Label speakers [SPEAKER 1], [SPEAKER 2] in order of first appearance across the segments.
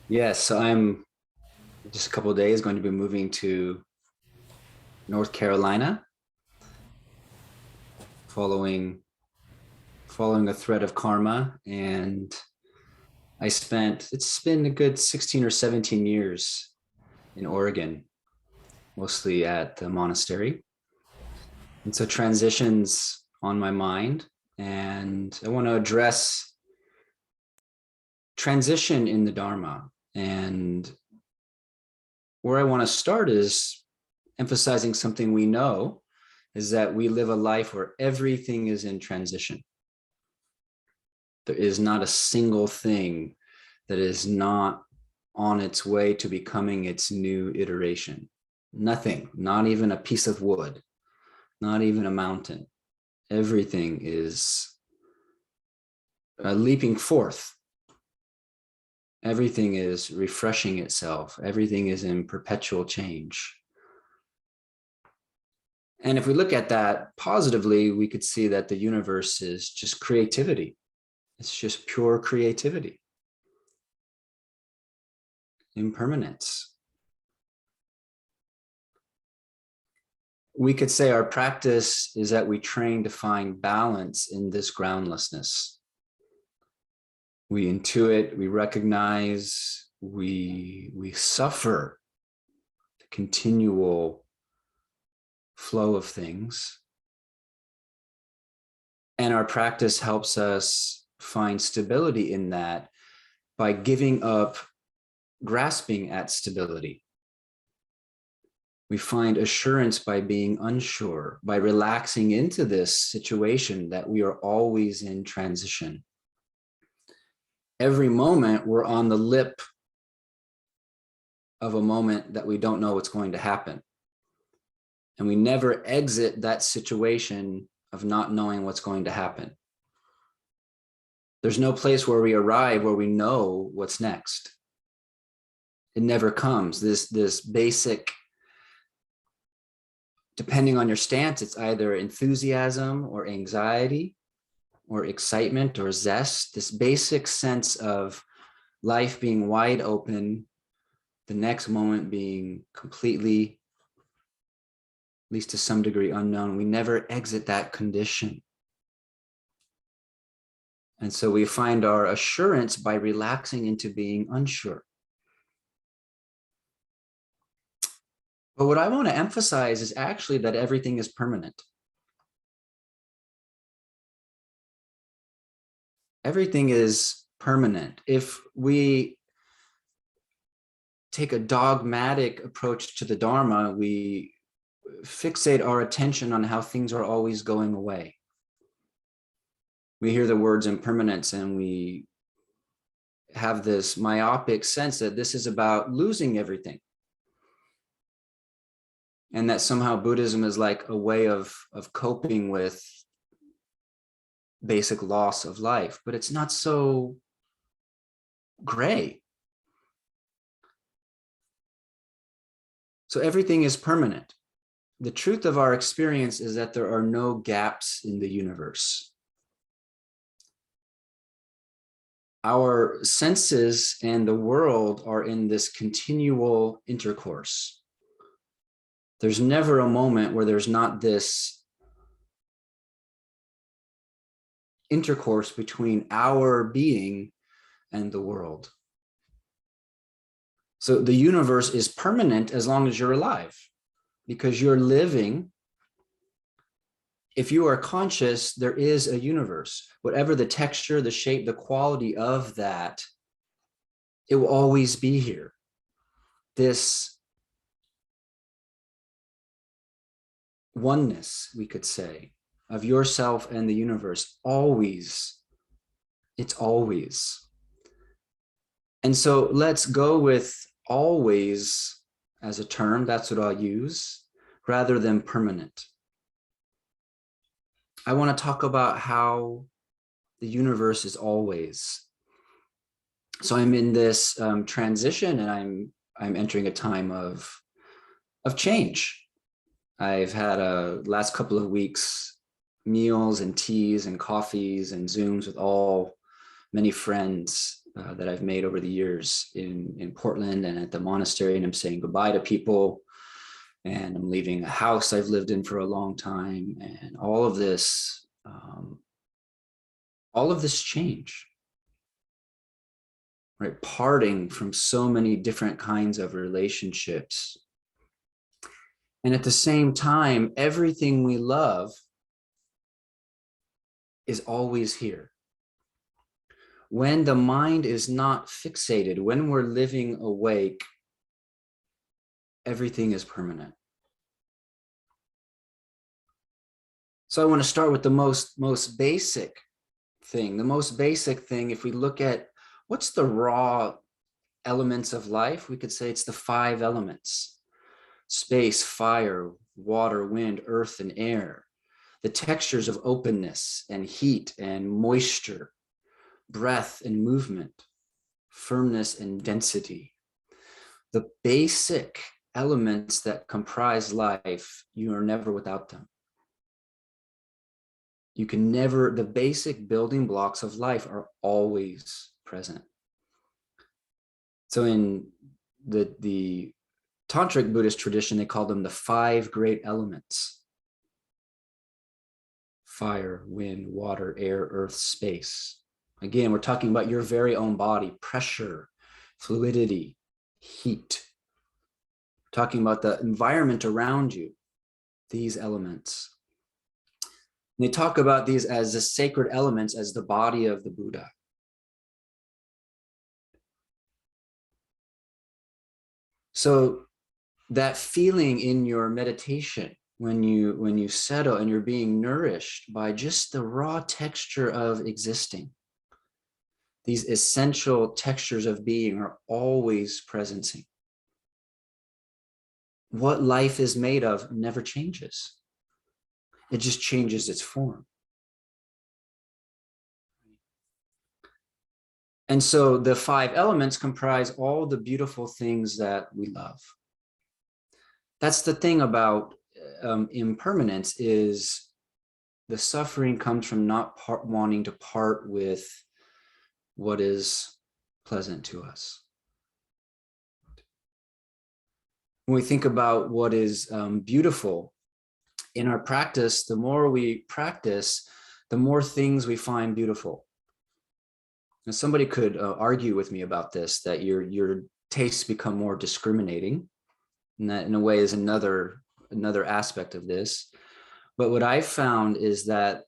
[SPEAKER 1] Yes, so I'm just a couple of days going to be moving to North Carolina, following following a thread of karma. And it's been a good 16 or 17 years in Oregon, mostly at the monastery. And so transitions on my mind, and I want to address transition in the Dharma. And where I want to start is emphasizing something we know is that we live a life where everything is in transition. There is not a single thing that is not on its way to becoming its new iteration. Nothing, not even a piece of wood, not even a mountain. Everything is leaping forth. Everything is refreshing itself. Everything is in perpetual change. And if we look at that positively, we could see that the universe is just creativity. It's just pure creativity, impermanence. We could say our practice is that we train to find balance in this groundlessness. We intuit, we recognize, we suffer the continual flow of things. And our practice helps us find stability in that by giving up grasping at stability. We find assurance by being unsure, by relaxing into this situation that we are always in transition. Every moment we're on the lip of a moment that we don't know what's going to happen. And we never exit that situation of not knowing what's going to happen. There's no place where we arrive where we know what's next. It never comes. This basic, depending on your stance, it's either enthusiasm or anxiety or excitement or zest, this basic sense of life being wide open, the next moment being completely, at least to some degree, unknown. We never exit that condition. And so we find our assurance by relaxing into being unsure. But what I want to emphasize is actually that everything is permanent. Everything is permanent. If we take a dogmatic approach to the Dharma, we fixate our attention on how things are always going away. We hear the words impermanence and we have this myopic sense that this is about losing everything. And that somehow Buddhism is like a way of coping with basic loss of life, but it's not so gray. So everything is permanent. The truth of our experience is that there are no gaps in the universe. Our senses and the world are in this continual intercourse. There's never a moment where there's not this intercourse between our being and the world. So the universe is permanent as long as you're alive, because you're living. If you are conscious, there is a universe. Whatever the texture, the shape, the quality of that, it will always be here. This oneness, we could say, of yourself and the universe, always, it's always. And so let's go with always as a term, that's what I'll use, rather than permanent. I want to talk about how the universe is always. So I'm in this transition, and I'm entering a time of change. I've had a last couple of weeks meals and teas and coffees and Zooms with many friends that I've made over the years in Portland and at the monastery, and I'm saying goodbye to people, and I'm leaving a house I've lived in for a long time, and all of this change, right? Parting from so many different kinds of relationships. And at the same time, everything we love is always here. When the mind is not fixated, when we're living awake, everything is permanent. So I want to start with the most basic thing. The most basic thing, if we look at what's the raw elements of life, we could say it's the 5 elements: space, fire, water, wind, earth, and air. The textures of openness and heat and moisture, breath and movement, firmness and density. The basic elements that comprise life, you are never without them. You can never, the basic building blocks of life are always present. So in the Tantric Buddhist tradition, they call them the 5 great elements: fire, wind, water, air, earth, space. Again, we're talking about your very own body: pressure, fluidity, heat. We're talking about the environment around you, these elements. And they talk about these as the sacred elements, as the body of the Buddha. So that feeling in your meditation, when you settle and you're being nourished by just the raw texture of existing, these essential textures of being are always presencing. What life is made of never changes. It just changes its form. And so the 5 elements comprise all the beautiful things that we love. That's the thing about impermanence, is the suffering comes from not wanting to part with what is pleasant to us. When we think about what is beautiful in our practice, the more we practice, the more things we find beautiful. Now, somebody could argue with me about this, that your tastes become more discriminating, and that in a way is another aspect of this. But what I've found is that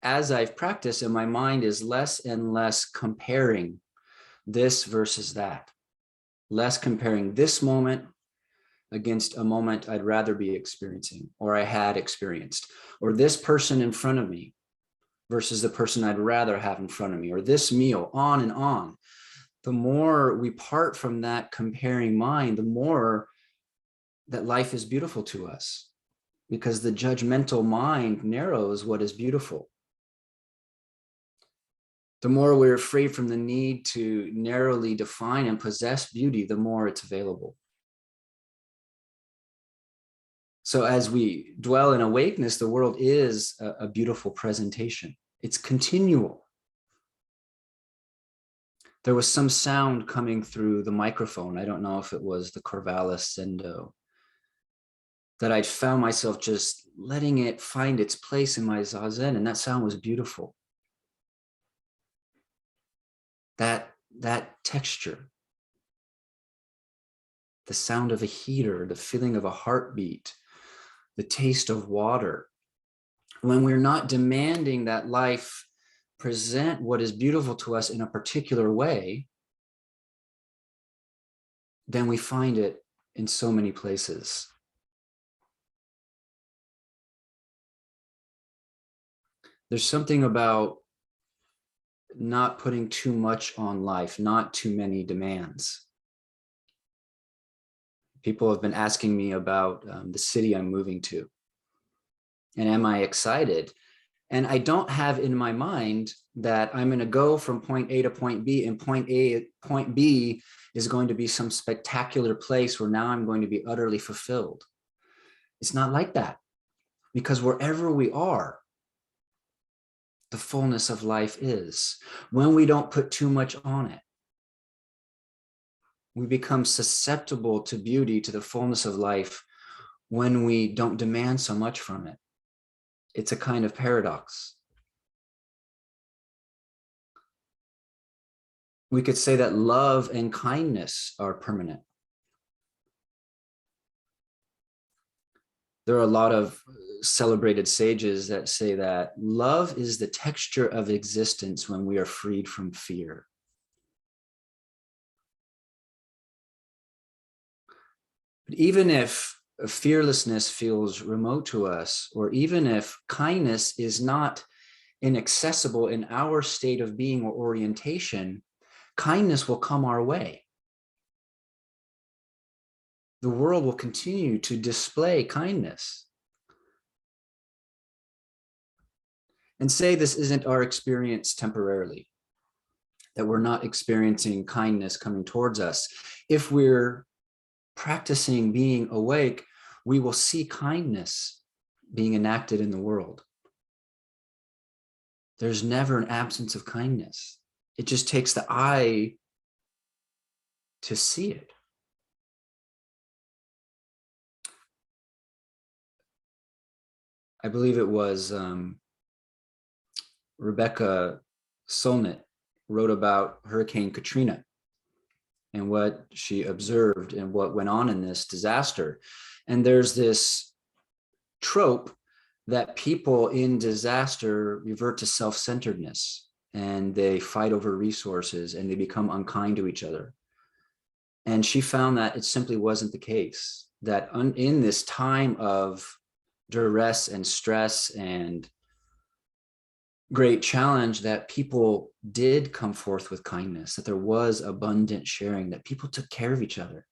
[SPEAKER 1] as I've practiced, and my mind is less and less comparing this versus that, less comparing this moment against a moment I'd rather be experiencing, or I had experienced, or this person in front of me versus the person I'd rather have in front of me, or this meal, on and on. The more we part from that comparing mind, the more that life is beautiful to us, because the judgmental mind narrows what is beautiful. The more we're free from the need to narrowly define and possess beauty, the more it's available. So as we dwell in awakeness, the world is a beautiful presentation. It's continual. There was some sound coming through the microphone. I don't know if it was the Corvallis Sendo, that I'd found myself just letting it find its place in my zazen, and that sound was beautiful. That texture, the sound of a heater, the feeling of a heartbeat, the taste of water. When we're not demanding that life present what is beautiful to us in a particular way, then we find it in so many places. There's something about not putting too much on life, not too many demands. People have been asking me about the city I'm moving to. And am I excited? And I don't have in my mind that I'm going to go from point A to point B, and point B is going to be some spectacular place where now I'm going to be utterly fulfilled. It's not like that, because wherever we are, the fullness of life is. When we don't put too much on it, we become susceptible to beauty, to the fullness of life, when we don't demand so much from it. It's a kind of paradox. We could say that love and kindness are permanent. There are a lot of celebrated sages that say that love is the texture of existence when we are freed from fear. But even if fearlessness feels remote to us, or even if kindness is not inaccessible in our state of being or orientation, kindness will come our way. The world will continue to display kindness. And say this isn't our experience temporarily, that we're not experiencing kindness coming towards us. If we're practicing being awake, we will see kindness being enacted in the world. There's never an absence of kindness. It just takes the eye to see it. I believe it was Rebecca Solnit wrote about Hurricane Katrina and what she observed and what went on in this disaster. And there's this trope that people in disaster revert to self-centeredness, and they fight over resources and they become unkind to each other. And she found that it simply wasn't the case, that in this time of duress and stress and great challenge, that people did come forth with kindness, that there was abundant sharing, that people took care of each other.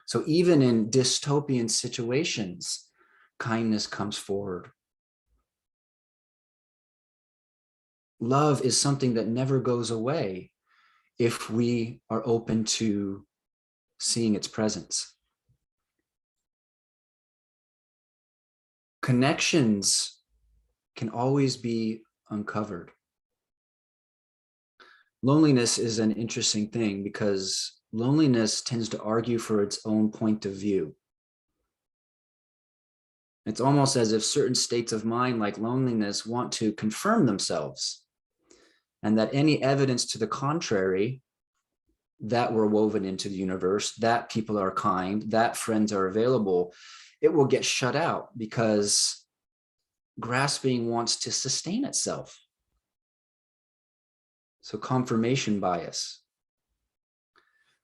[SPEAKER 1] So even in dystopian situations, kindness comes forward. Love is something that never goes away if we are open to seeing its presence. Connections can always be uncovered. Loneliness is an interesting thing because loneliness tends to argue for its own point of view. It's almost as if certain states of mind, like loneliness, want to confirm themselves, and that any evidence to the contrary, that we're woven into the universe, that people are kind, that friends are available, it will get shut out because grasping wants to sustain itself. So confirmation bias.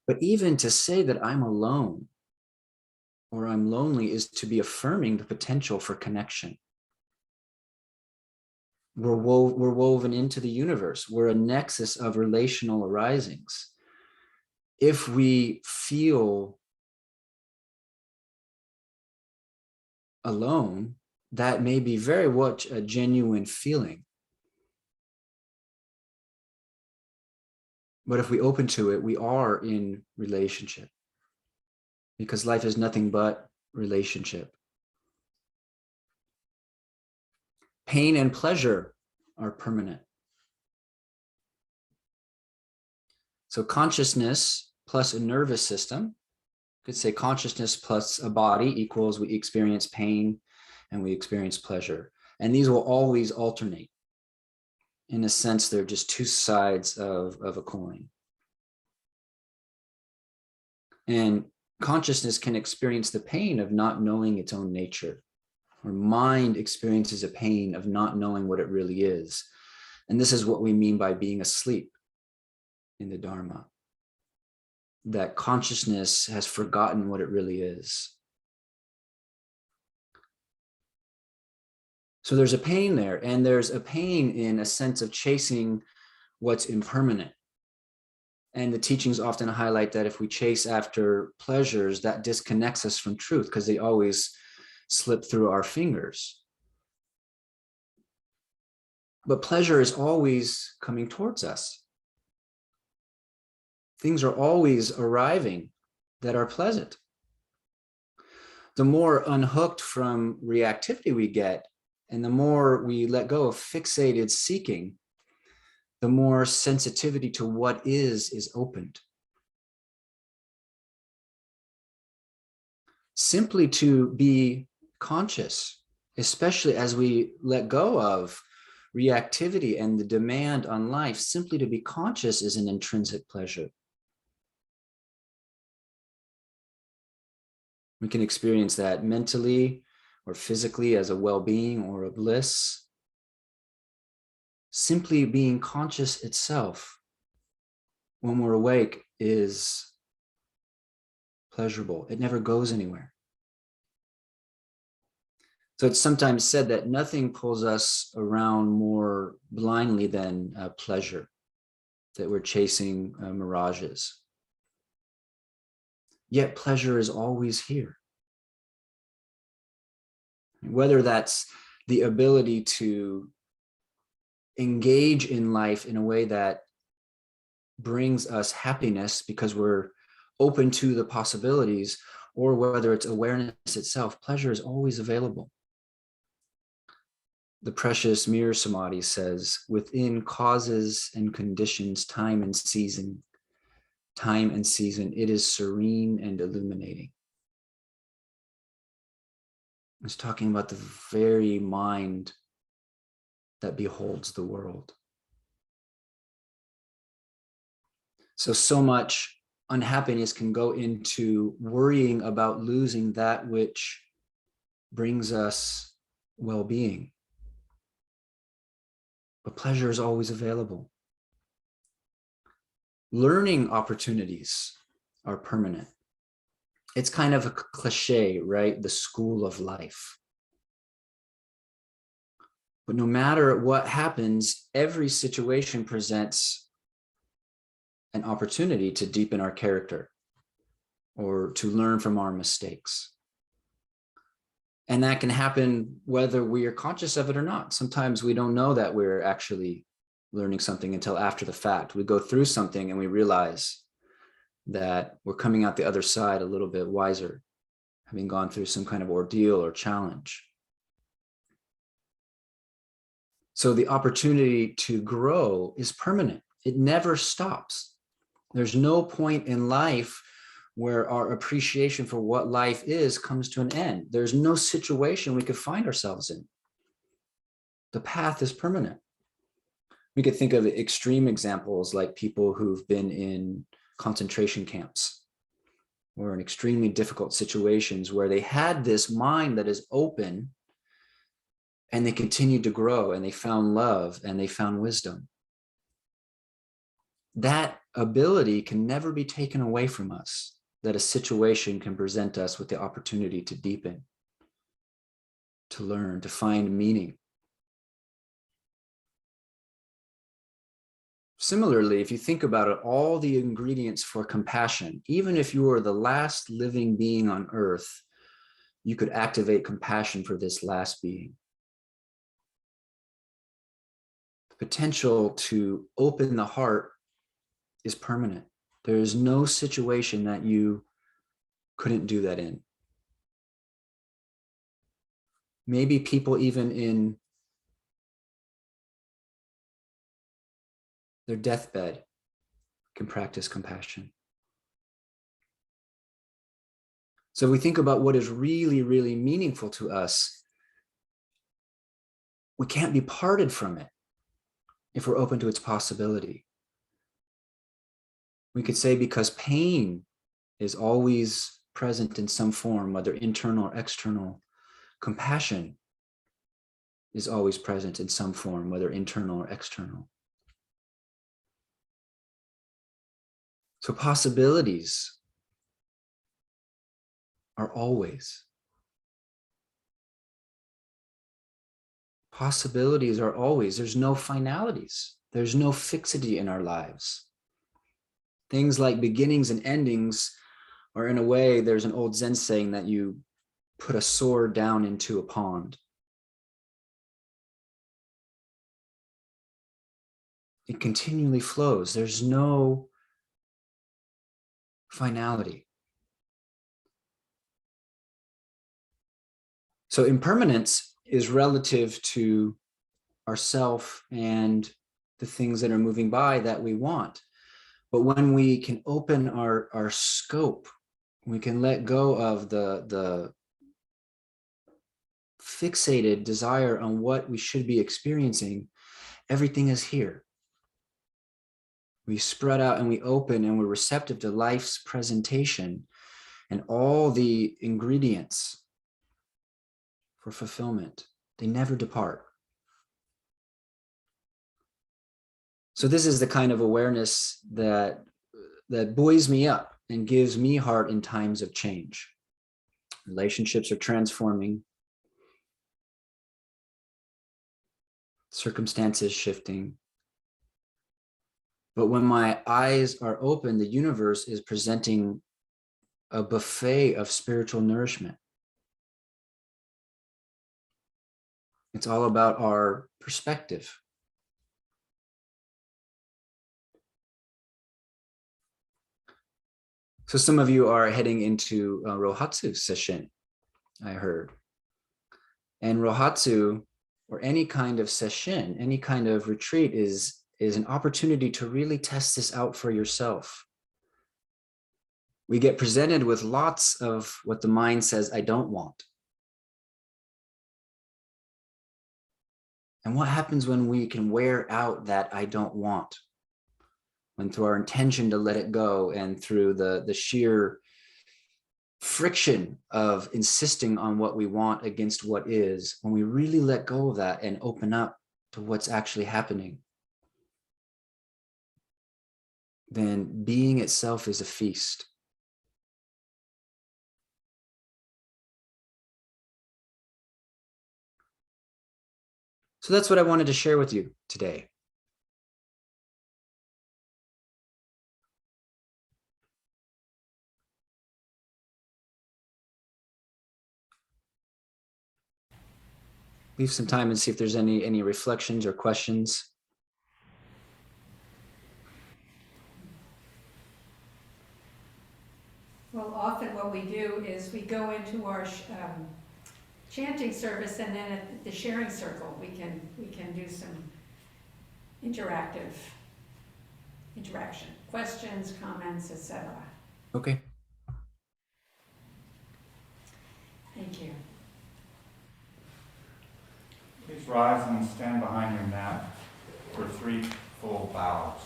[SPEAKER 1] But even to say that I'm alone or I'm lonely is to be affirming the potential for connection. We're woven into the universe. We're a nexus of relational arisings. If we feel alone, that may be very much a genuine feeling. But if we open to it, we are in relationship, because life is nothing but relationship. Pain and pleasure are permanent. So consciousness plus a nervous system, you could say consciousness plus a body equals we experience pain and we experience pleasure. And these will always alternate. In a sense, they're just two sides of a coin. And consciousness can experience the pain of not knowing its own nature, or mind experiences a pain of not knowing what it really is. And this is what we mean by being asleep in the Dharma, that consciousness has forgotten what it really is. So there's a pain there, and there's a pain in a sense of chasing what's impermanent. And the teachings often highlight that if we chase after pleasures, that disconnects us from truth because they always slip through our fingers. But pleasure is always coming towards us. Things are always arriving that are pleasant. The more unhooked from reactivity we get, And the more we let go of fixated seeking, the more sensitivity to what is opened. Simply to be conscious, especially as we let go of reactivity and the demand on life, simply to be conscious is an intrinsic pleasure. We can experience that mentally or physically as a well-being or a bliss. Simply being conscious itself when we're awake is pleasurable. It never goes anywhere. So it's sometimes said that nothing pulls us around more blindly than pleasure, that we're chasing mirages. Yet pleasure is always here. Whether that's the ability to engage in life in a way that brings us happiness because we're open to the possibilities, or whether it's awareness itself, pleasure is always available. The precious Mirror Samadhi says, within causes and conditions, time and season, it is serene and illuminating. It's talking about the very mind that beholds the world. So much unhappiness can go into worrying about losing that which brings us well-being. But pleasure is always available. Learning opportunities are permanent. It's kind of a cliche, right? The school of life. But no matter what happens, every situation presents an opportunity to deepen our character or to learn from our mistakes. And that can happen whether we are conscious of it or not. Sometimes we don't know that we're actually learning something until after the fact. We go through something and we realize that we're coming out the other side a little bit wiser, having gone through some kind of ordeal or challenge. So the opportunity to grow is permanent. It never stops. There's no point in life where our appreciation for what life is comes to an end. There's no situation we could find ourselves in. The path is permanent. We could think of extreme examples like people who've been in concentration camps or in extremely difficult situations where they had this mind that is open and they continued to grow and they found love and they found wisdom. That ability can never be taken away from us, that a situation can present us with the opportunity to deepen, to learn, to find meaning. Similarly, if you think about it, all the ingredients for compassion, even if you were the last living being on earth, you could activate compassion for this last being. The potential to open the heart is permanent. There is no situation that you couldn't do that in. Maybe people even in their deathbed can practice compassion. So we think about what is really, really meaningful to us. We can't be parted from it if we're open to its possibility. We could say because pain is always present in some form, whether internal or external, compassion is always present in some form, whether internal or external. So possibilities are always. Possibilities are always. There's no finalities. There's no fixity in our lives. Things like beginnings and endings are, in a way, there's an old Zen saying that you put a sword down into a pond. It continually flows. There's no finality. So impermanence is relative to ourself and the things that are moving by that we want. But when we can open our scope, we can let go of the fixated desire on what we should be experiencing. Everything is here. We spread out and we open and we're receptive to life's presentation and all the ingredients for fulfillment. They never depart. So this is the kind of awareness that buoys me up and gives me heart in times of change. Relationships are transforming. Circumstances shifting. But when my eyes are open, the universe is presenting a buffet of spiritual nourishment. It's all about our perspective. So some of you are heading into Rohatsu session, I heard. And Rohatsu, or any kind of session, any kind of retreat, is an opportunity to really test this out for yourself. We get presented with lots of what the mind says, I don't want. And what happens when we can wear out that I don't want? When through our intention to let it go and through the sheer friction of insisting on what we want against what is, when we really let go of that and open up to what's actually happening, then being itself is a feast. So that's what I wanted to share with you today. Leave some time and see if there's any reflections or questions.
[SPEAKER 2] Well, often what we do is we go into our chanting service, and then at the sharing circle, we can do some interaction, questions, comments, etc.
[SPEAKER 1] Okay.
[SPEAKER 2] Thank you.
[SPEAKER 3] Please rise and stand behind your mat for 3 full bows.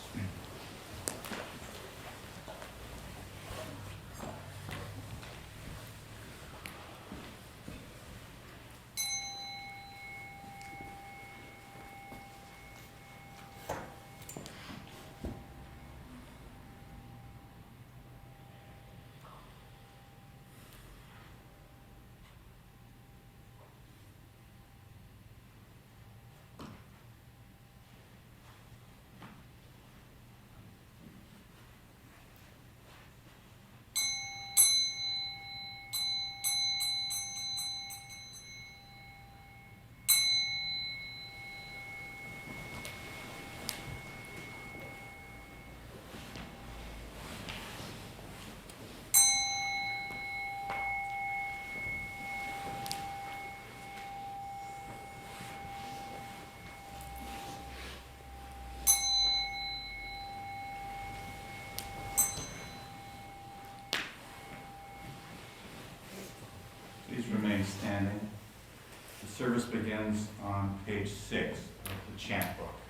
[SPEAKER 3] Please remain standing. The service begins on page 6 of the chant book.